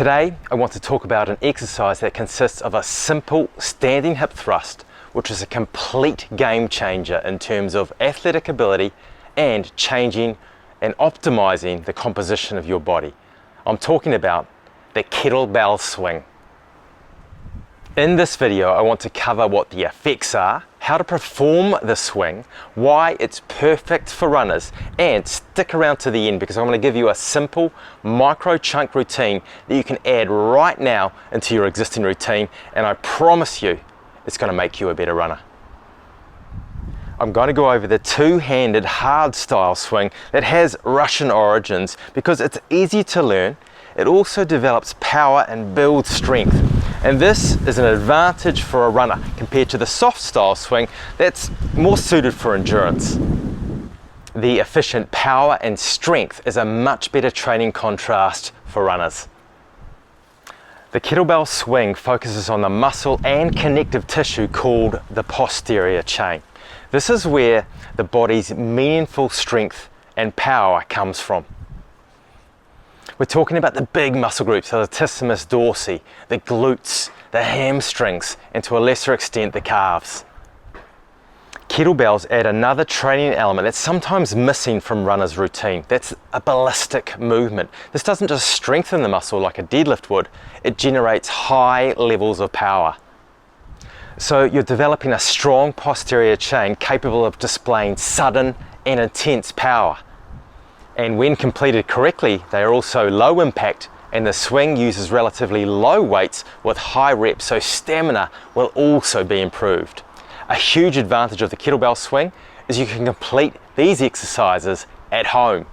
Today, I want to talk about an exercise that consists of a simple standing hip thrust, which is a complete game changer in terms of athletic ability and changing and optimizing the composition of your body. I'm talking about the kettlebell swing. In this video, I want to cover what the effects are, how to perform the swing, why it's perfect for runners, and stick around to the end because I'm going to give you a simple micro chunk routine that you can add right now into your existing routine, and I promise you it's going to make you a better runner. I'm going to go over the two-handed hard style swing that has Russian origins because it's easy to learn. It also develops power and builds strength. And this is an advantage for a runner compared to the soft style swing that's more suited for endurance. The efficient power and strength is a much better training contrast for runners. The kettlebell swing focuses on the muscle and connective tissue called the posterior chain. This is where the body's meaningful strength and power comes from. We're talking about the big muscle groups, the latissimus dorsi, the glutes, the hamstrings, and to a lesser extent, the calves. Kettlebells add another training element that's sometimes missing from runners' routine. That's a ballistic movement. This doesn't just strengthen the muscle like a deadlift would, it generates high levels of power. So you're developing a strong posterior chain capable of displaying sudden and intense power. And when completed correctly, they are also low impact, and the swing uses relatively low weights with high reps, so stamina will also be improved. A huge advantage of the kettlebell swing is you can complete these exercises at home.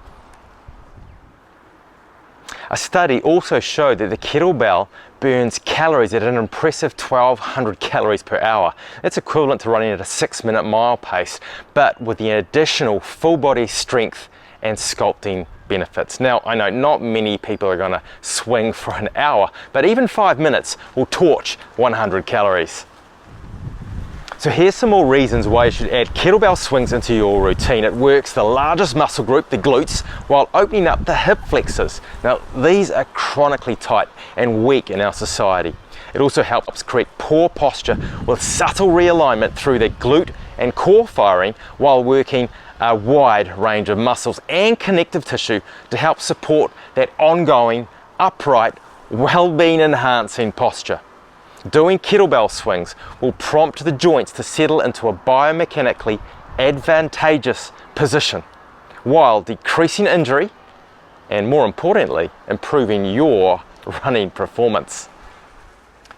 A study also showed that the kettlebell burns calories at an impressive 1,200 calories per hour. That's equivalent to running at a 6-minute mile pace, but with the additional full body strength and sculpting benefits. Now, I know not many people are going to swing for an hour, but even 5 minutes will torch 100 calories. So here's some more reasons why you should add kettlebell swings into your routine. It works the largest muscle group, the glutes, while opening up the hip flexors. Now, these are chronically tight and weak in our society. It also helps create poor posture with subtle realignment through the glute and core firing while working a wide range of muscles and connective tissue to help support that ongoing, upright, well-being enhancing posture. Doing kettlebell swings will prompt the joints to settle into a biomechanically advantageous position while decreasing injury and, more importantly, improving your running performance.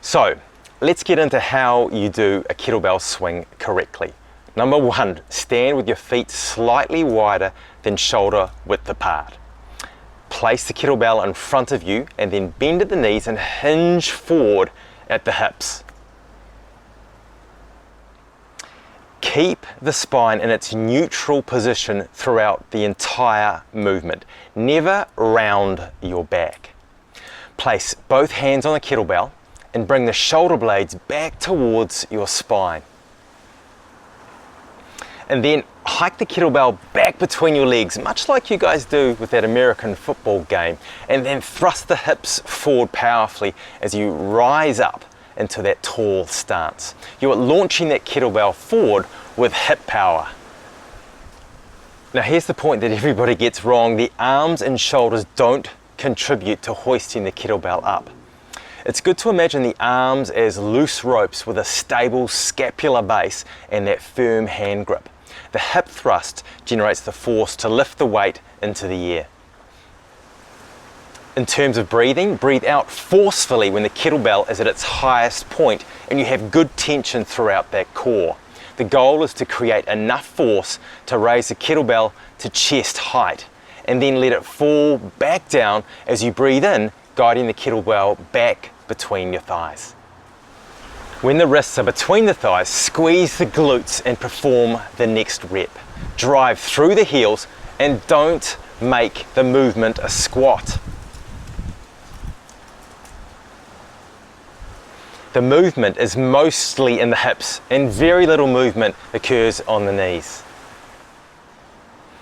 So let's get into how you do a kettlebell swing correctly. Number 1, stand with your feet slightly wider than shoulder width apart. Place the kettlebell in front of you and then bend at the knees and hinge forward at the hips. Keep the spine in its neutral position throughout the entire movement. Never round your back. Place both hands on the kettlebell and bring the shoulder blades back towards your spine. And then hike the kettlebell back between your legs, much like you guys do with that American football game, and then thrust the hips forward powerfully as you rise up into that tall stance. You are launching that kettlebell forward with hip power. Now here's the point that everybody gets wrong. The arms and shoulders don't contribute to hoisting the kettlebell up. It's good to imagine the arms as loose ropes with a stable scapular base and that firm hand grip. The hip thrust generates the force to lift the weight into the air. In terms of breathing, breathe out forcefully when the kettlebell is at its highest point and you have good tension throughout that core. The goal is to create enough force to raise the kettlebell to chest height and then let it fall back down as you breathe in, guiding the kettlebell back between your thighs. When the wrists are between the thighs, squeeze the glutes and perform the next rep. Drive through the heels and don't make the movement a squat. The movement is mostly in the hips and very little movement occurs on the knees.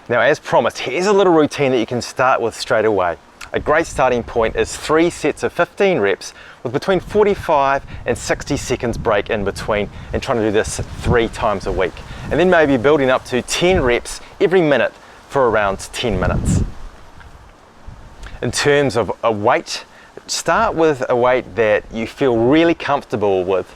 Now, as promised, here's a little routine that you can start with straight away. a great starting point is 3 sets of 15 reps with between 45 and 60 seconds break in between, and trying to do this 3 times a week. And then maybe building up to 10 reps every minute for around 10 minutes. In terms of a weight, start with a weight that you feel really comfortable with.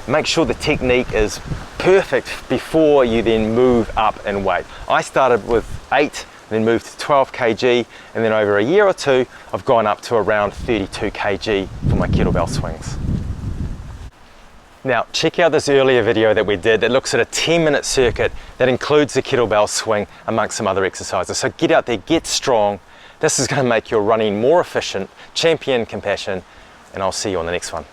Make sure the technique is perfect before you then move up in weight. I started with 8, then moved to 12 kg, and then over a year or two, I've gone up to around 32 kg for my kettlebell swings. Now, check out this earlier video that we did that looks at a 10-minute circuit that includes the kettlebell swing amongst some other exercises. So get out there, get strong. This is going to make your running more efficient. Champion compassion, and I'll see you on the next one.